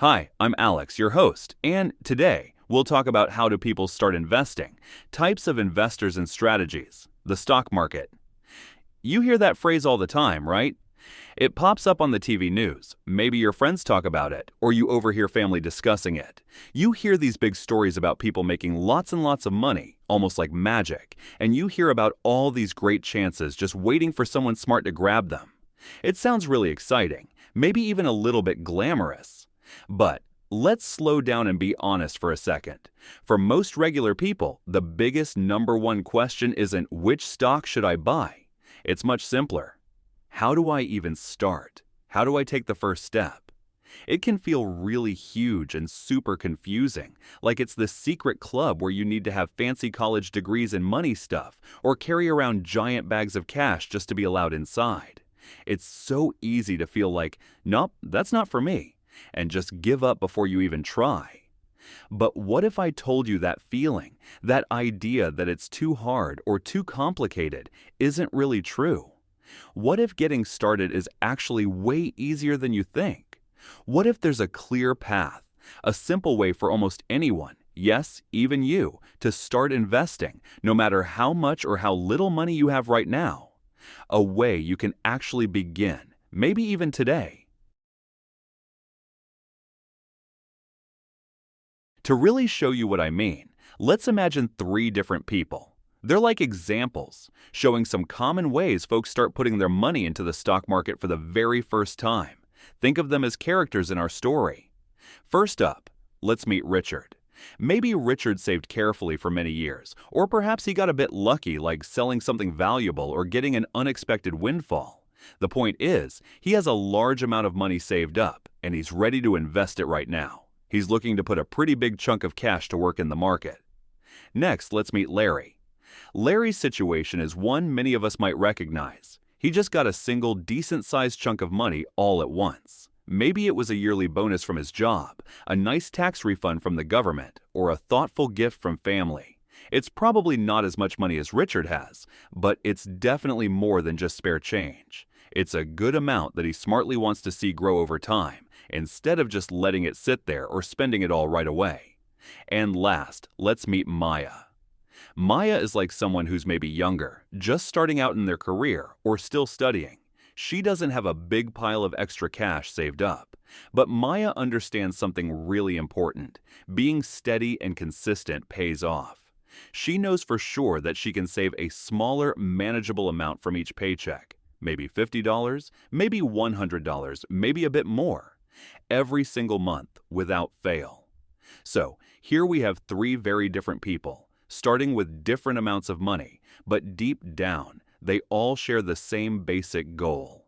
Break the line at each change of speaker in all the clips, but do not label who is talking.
Hi, I'm Alex, your host, and today we'll talk about how do people start investing, types of investors and strategies, the stock market. You hear that phrase all the time, right? It pops up on the TV news. Maybe your friends talk about it, or you overhear family discussing it. You hear these big stories about people making lots and lots of money, almost like magic, and you hear about all these great chances just waiting for someone smart to grab them. It sounds really exciting, maybe even a little bit glamorous. But let's slow down and be honest for a second. For most regular people, the biggest number one question isn't which stock should I buy? It's much simpler. How do I even start? How do I take the first step? It can feel really huge and super confusing, like it's this secret club where you need to have fancy college degrees and money stuff, or carry around giant bags of cash just to be allowed inside. It's so easy to feel like, nope, that's not for me, and just give up before you even try. But what if I told you that feeling, that idea that it's too hard or too complicated, isn't really true? What if getting started is actually way easier than you think? What if there's a clear path, a simple way for almost anyone, yes, even you, to start investing, no matter how much or how little money you have right now? A way you can actually begin, maybe even today. To really show you what I mean, let's imagine three different people. They're like examples, showing some common ways folks start putting their money into the stock market for the very first time. Think of them as characters in our story. First up, let's meet Richard. Maybe Richard saved carefully for many years, or perhaps he got a bit lucky, like selling something valuable or getting an unexpected windfall. The point is, he has a large amount of money saved up, and he's ready to invest it right now. He's looking to put a pretty big chunk of cash to work in the market. Next, let's meet Larry. Larry's situation is one many of us might recognize. He just got a single decent-sized chunk of money all at once. Maybe it was a yearly bonus from his job, a nice tax refund from the government, or a thoughtful gift from family. It's probably not as much money as Richard has, but it's definitely more than just spare change. It's a good amount that he smartly wants to see grow over time, instead of just letting it sit there or spending it all right away. And last, let's meet Maya. Maya is like someone who's maybe younger, just starting out in their career, or still studying. She doesn't have a big pile of extra cash saved up. But Maya understands something really important. Being steady and consistent pays off. She knows for sure that she can save a smaller, manageable amount from each paycheck. Maybe $50, maybe $100, maybe a bit more. Every single month, without fail. So, here we have three very different people, starting with different amounts of money, but deep down, they all share the same basic goal.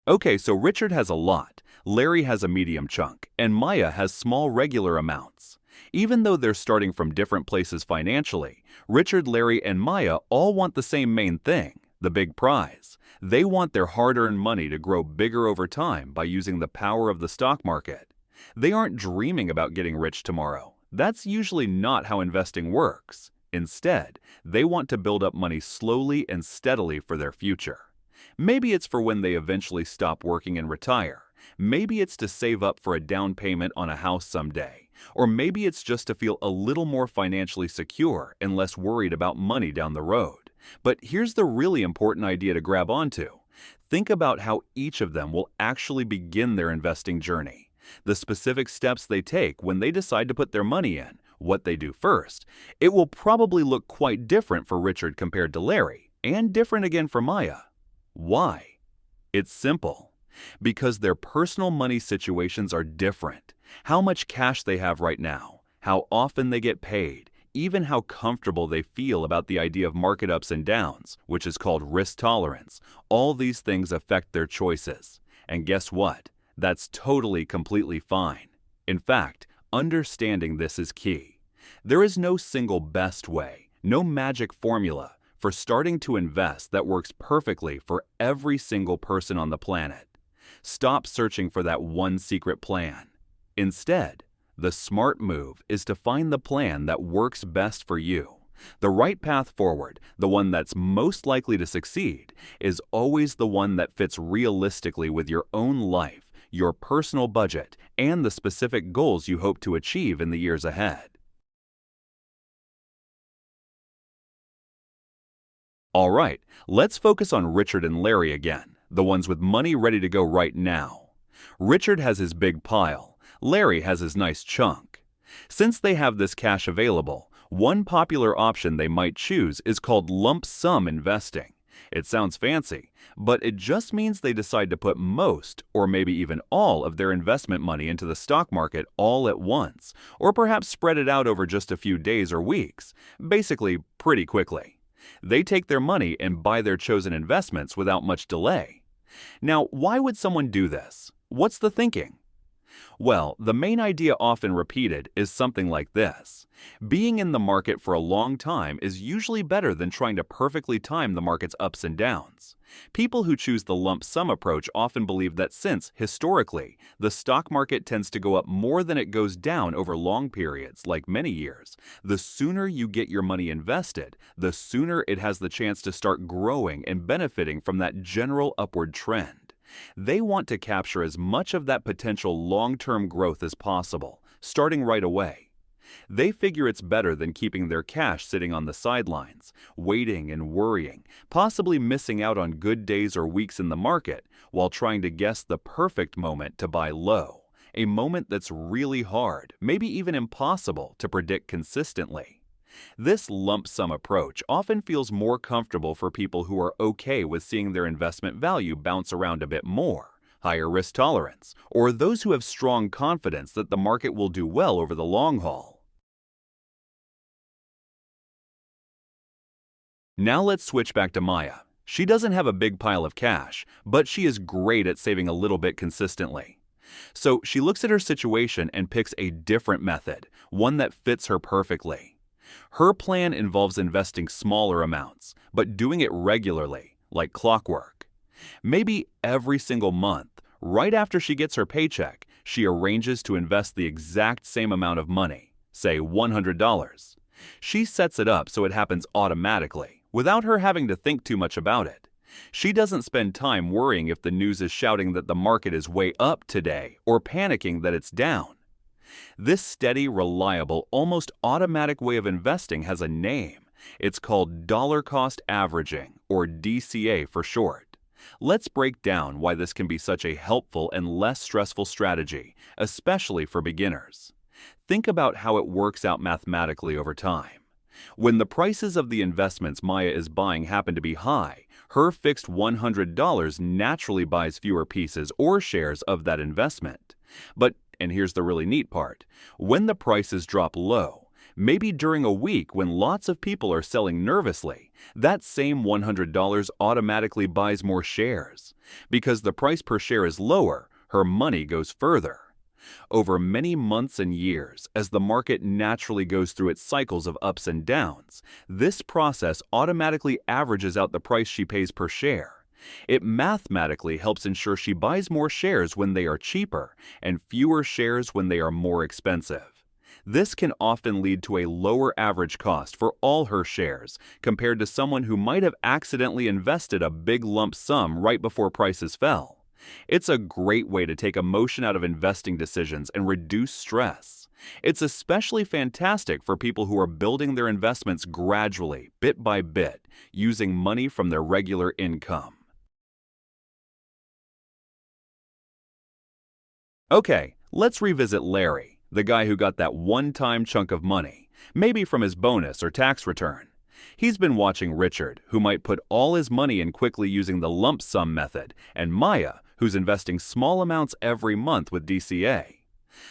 Okay, so Richard has a lot, Larry has a medium chunk, and Maya has small regular amounts. Even though they're starting from different places financially, Richard, Larry, and Maya all want the same main thing, the big prize. They want their hard-earned money to grow bigger over time by using the power of the stock market. They aren't dreaming about getting rich tomorrow. That's usually not how investing works. Instead, they want to build up money slowly and steadily for their future. Maybe it's for when they eventually stop working and retire. Maybe it's to save up for a down payment on a house someday. Or maybe it's just to feel a little more financially secure and less worried about money down the road. But here's the really important idea to grab onto. Think about how each of them will actually begin their investing journey. The specific steps they take when they decide to put their money in, what they do first. It will probably look quite different for Richard compared to Larry, and different again for Maya. Why? It's simple. Because their personal money situations are different. How much cash they have right now, how often they get paid, even how comfortable they feel about the idea of market ups and downs, which is called risk tolerance. All these things affect their choices. And guess what? That's totally, completely fine. In fact, understanding this is key. There is no single best way, no magic formula for starting to invest that works perfectly for every single person on the planet. Stop searching for that one secret plan. Instead, the smart move is to find the plan that works best for you, The right path forward, the one that's most likely to succeed, is always the one that fits realistically with your own life, your personal budget, and the specific goals you hope to achieve in the years ahead. All right, let's focus on Richard and Larry again, the ones with money ready to go right now. Richard has his big pile. Larry has his nice chunk. Since they have this cash available, one popular option they might choose is called lump sum investing. It sounds fancy, but it just means they decide to put most, or maybe even all, of their investment money into the stock market all at once, or perhaps spread it out over just a few days or weeks, basically pretty quickly. They take their money and buy their chosen investments without much delay. Now, why would someone do this? What's the thinking? Well, the main idea often repeated is something like this. Being in the market for a long time is usually better than trying to perfectly time the market's ups and downs. People who choose the lump sum approach often believe that since, historically, the stock market tends to go up more than it goes down over long periods, like many years, the sooner you get your money invested, the sooner it has the chance to start growing and benefiting from that general upward trend. They want to capture as much of that potential long-term growth as possible, starting right away. They figure it's better than keeping their cash sitting on the sidelines, waiting and worrying, possibly missing out on good days or weeks in the market while trying to guess the perfect moment to buy low, a moment that's really hard, maybe even impossible, to predict consistently. This lump sum approach often feels more comfortable for people who are okay with seeing their investment value bounce around a bit more, higher risk tolerance, or those who have strong confidence that the market will do well over the long haul. Now let's switch back to Maya. She doesn't have a big pile of cash, but she is great at saving a little bit consistently. So she looks at her situation and picks a different method, one that fits her perfectly. Her plan involves investing smaller amounts, but doing it regularly, like clockwork. Maybe every single month, right after she gets her paycheck, she arranges to invest the exact same amount of money, say $100. She sets it up so it happens automatically, without her having to think too much about it. She doesn't spend time worrying if the news is shouting that the market is way up today or panicking that it's down. This steady, reliable, almost automatic way of investing has a name. It's called dollar cost averaging, or DCA for short. Let's break down why this can be such a helpful and less stressful strategy, especially for beginners. Think about how it works out mathematically over time. When the prices of the investments Maya is buying happen to be high, her fixed $100 naturally buys fewer pieces or shares of that investment. But and here's the really neat part. When the prices drop low, maybe during a week when lots of people are selling nervously, that same $100 automatically buys more shares. Because the price per share is lower, her money goes further. Over many months and years, as the market naturally goes through its cycles of ups and downs, this process automatically averages out the price she pays per share. It mathematically helps ensure she buys more shares when they are cheaper and fewer shares when they are more expensive. This can often lead to a lower average cost for all her shares compared to someone who might have accidentally invested a big lump sum right before prices fell. It's a great way to take emotion out of investing decisions and reduce stress. It's especially fantastic for people who are building their investments gradually, bit by bit, using money from their regular income. Okay, let's revisit Larry, the guy who got that one-time chunk of money, maybe from his bonus or tax return. He's been watching Richard, who might put all his money in quickly using the lump sum method, and Maya, who's investing small amounts every month with DCA.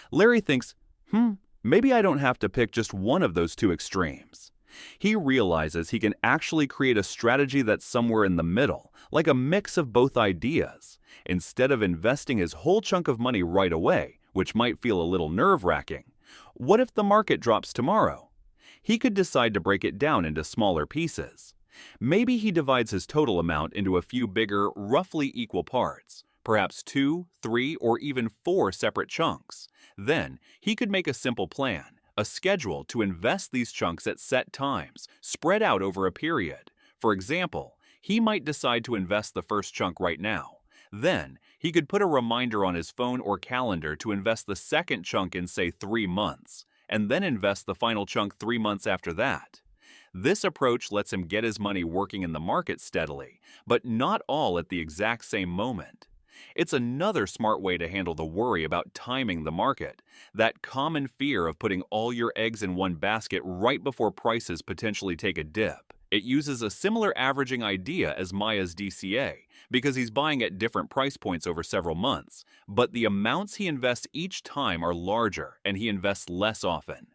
Larry thinks, maybe I don't have to pick just one of those two extremes. He realizes he can actually create a strategy that's somewhere in the middle, like a mix of both ideas. Instead of investing his whole chunk of money right away, which might feel a little nerve-wracking, what if the market drops tomorrow? He could decide to break it down into smaller pieces. Maybe he divides his total amount into a few bigger, roughly equal parts, perhaps 2, 3, or even 4 separate chunks. Then, he could make a simple plan, A schedule to invest these chunks at set times, spread out over a period. For example, he might decide to invest the first chunk right now. Then, he could put a reminder on his phone or calendar to invest the second chunk in, say, 3 months, and then invest the final chunk 3 months after that. This approach lets him get his money working in the market steadily, but not all at the exact same moment. It's another smart way to handle the worry about timing the market, that common fear of putting all your eggs in one basket right before prices potentially take a dip. It uses a similar averaging idea as Maya's DCA because he's buying at different price points over several months, but the amounts he invests each time are larger and he invests less often.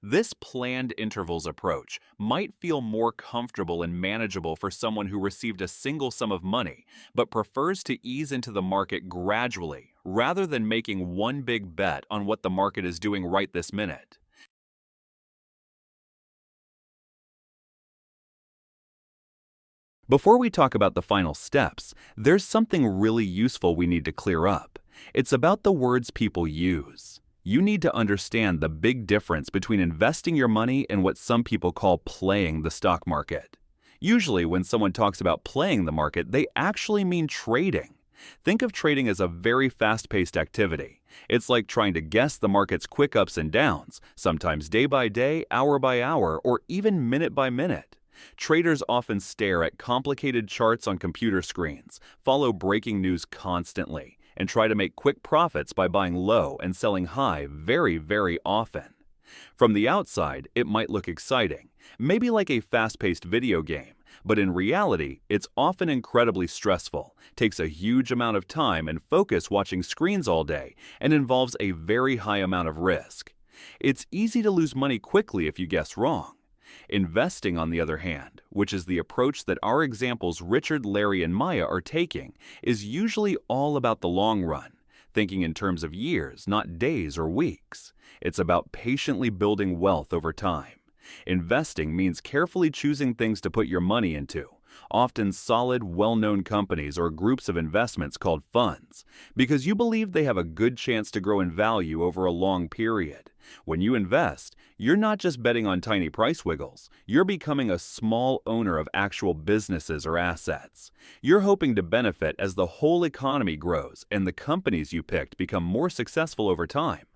This planned intervals approach might feel more comfortable and manageable for someone who received a single sum of money but prefers to ease into the market gradually rather than making one big bet on what the market is doing right this minute. Before we talk about the final steps, there's something really useful we need to clear up. It's about the words people use. You need to understand the big difference between investing your money and what some people call playing the stock market. Usually, when someone talks about playing the market, they actually mean trading. Think of trading as a very fast-paced activity. It's like trying to guess the market's quick ups and downs, sometimes day by day, hour by hour, or even minute by minute. Traders often stare at complicated charts on computer screens, follow breaking news constantly, and try to make quick profits by buying low and selling high very, very often. From the outside, it might look exciting, maybe like a fast-paced video game, but in reality, it's often incredibly stressful, takes a huge amount of time and focus watching screens all day, and involves a very high amount of risk. It's easy to lose money quickly if you guess wrong. Investing, on the other hand, which is the approach that our examples Richard, Larry, and Maya are taking, is usually all about the long run, thinking in terms of years, not days or weeks. It's about patiently building wealth over time. Investing means carefully choosing things to put your money into, often solid, well-known companies or groups of investments called funds, because you believe they have a good chance to grow in value over a long period. When you invest, you're not just betting on tiny price wiggles, you're becoming a small owner of actual businesses or assets. You're hoping to benefit as the whole economy grows and the companies you picked become more successful over time.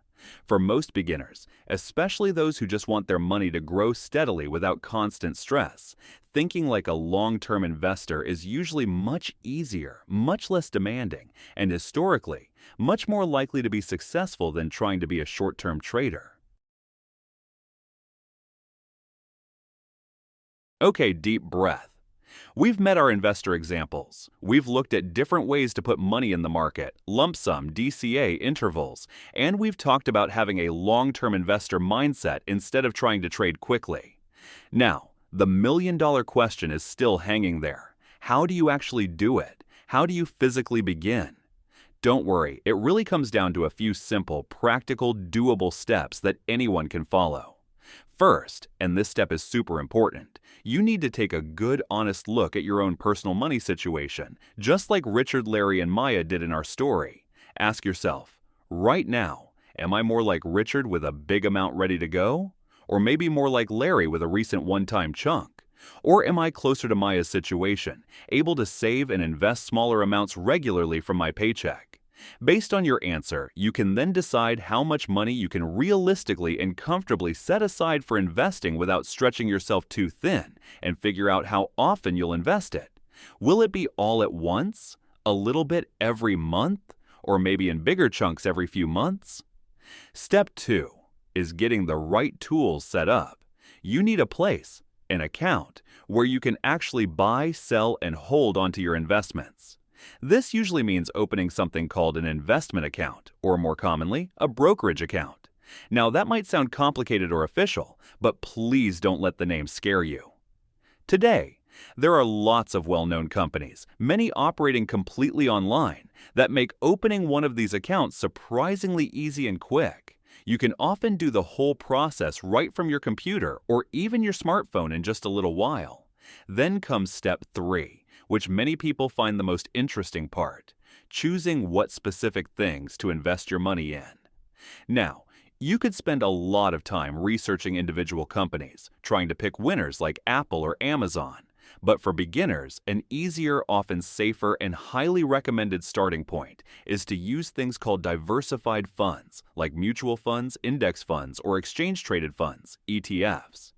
For most beginners, especially those who just want their money to grow steadily without constant stress, thinking like a long-term investor is usually much easier, much less demanding, and historically, much more likely to be successful than trying to be a short-term trader. Okay, deep breath. We've met our investor examples. We've looked at different ways to put money in the market, lump sum, DCA, intervals, and we've talked about having a long-term investor mindset instead of trying to trade quickly. Now, the million-dollar question is still hanging there. How do you actually do it? How do you physically begin? Don't worry, it really comes down to a few simple, practical, doable steps that anyone can follow. First, and this step is super important, you need to take a good, honest look at your own personal money situation, just like Richard, Larry, and Maya did in our story. Ask yourself, right now, am I more like Richard with a big amount ready to go? Or maybe more like Larry with a recent one-time chunk? Or am I closer to Maya's situation, able to save and invest smaller amounts regularly from my paycheck? Based on your answer, you can then decide how much money you can realistically and comfortably set aside for investing without stretching yourself too thin, and figure out how often you'll invest it. Will it be all at once? A little bit every month? Or maybe in bigger chunks every few months? Step 2 is getting the right tools set up. You need a place, an account, where you can actually buy, sell, and hold onto your investments. This usually means opening something called an investment account, or more commonly, a brokerage account. Now, that might sound complicated or official, but please don't let the name scare you. Today, there are lots of well-known companies, many operating completely online, that make opening one of these accounts surprisingly easy and quick. You can often do the whole process right from your computer or even your smartphone in just a little while. Then comes step 3. Which many people find the most interesting part, choosing what specific things to invest your money in. Now, You could spend a lot of time researching individual companies, trying to pick winners like Apple or Amazon. But for beginners, an easier, often safer, and highly recommended starting point is to use things called diversified funds, like mutual funds, index funds, or exchange-traded funds, ETFs.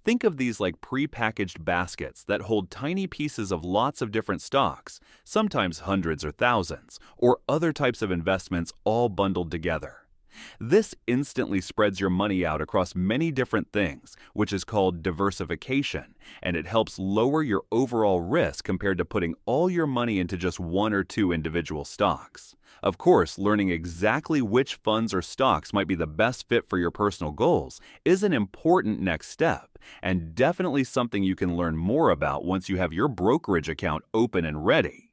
Think of these like pre-packaged baskets that hold tiny pieces of lots of different stocks, sometimes hundreds or thousands, or other types of investments all bundled together. This instantly spreads your money out across many different things, which is called diversification, and it helps lower your overall risk compared to putting all your money into just one or two individual stocks. Of course, learning exactly which funds or stocks might be the best fit for your personal goals is an important next step, and definitely something you can learn more about once you have your brokerage account open and ready.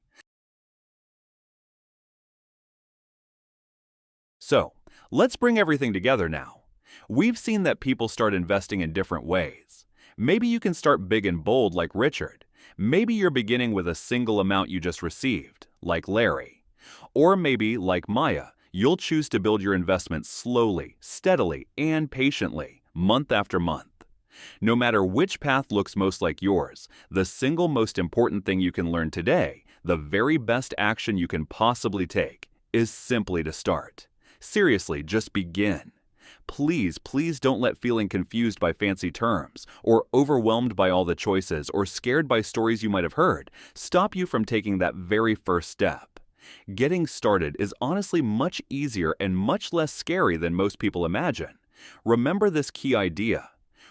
So, let's bring everything together now. We've seen that people start investing in different ways. Maybe you can start big and bold like Richard. Maybe you're beginning with a single amount you just received, like Larry. Or maybe, like Maya, you'll choose to build your investment slowly, steadily, and patiently, month after month. No matter which path looks most like yours, the single most important thing you can learn today, the very best action you can possibly take, is simply to start. Seriously, just begin. Please, please don't let feeling confused by fancy terms, or overwhelmed by all the choices, or scared by stories you might have heard, stop you from taking that very first step. Getting started is honestly much easier and much less scary than most people imagine. Remember this key idea.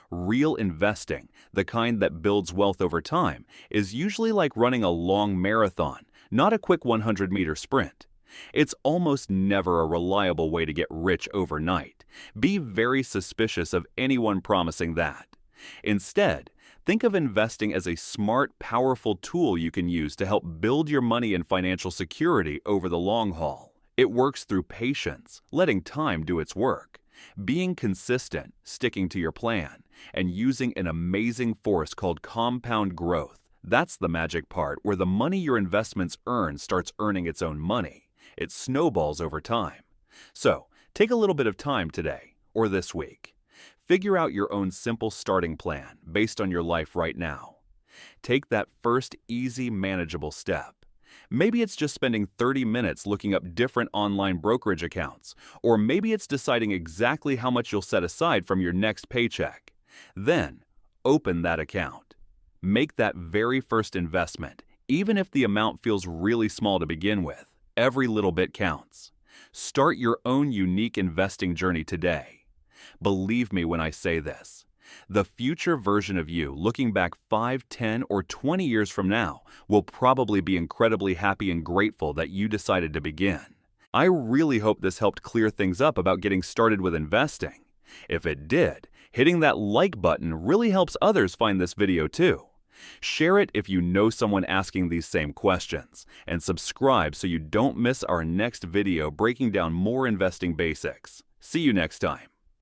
Real investing, the kind that builds wealth over time, is usually like running a long marathon, not a quick 100-meter sprint. It's almost never a reliable way to get rich overnight. Be very suspicious of anyone promising that. Instead, think of investing as a smart, powerful tool you can use to help build your money and financial security over the long haul. It works through patience, letting time do its work, being consistent, sticking to your plan, and using an amazing force called compound growth. That's the magic part, where the money your investments earn starts earning its own money. It snowballs over time. So, take a little bit of time today, or this week. Figure out your own simple starting plan based on your life right now. Take that first easy, manageable step. Maybe it's just spending 30 minutes looking up different online brokerage accounts, or maybe it's deciding exactly how much you'll set aside from your next paycheck. Then, open that account. Make that very first investment, even if the amount feels really small to begin with. Every little bit counts. Start your own unique investing journey today. Believe me when I say this. The future version of you, looking back 5, 10, or 20 years from now, will probably be incredibly happy and grateful that you decided to begin. I really hope this helped clear things up about getting started with investing. If it did, hitting that like button really helps others find this video too. Share it if you know someone asking these same questions, and subscribe so you don't miss our next video breaking down more investing basics. See you next time.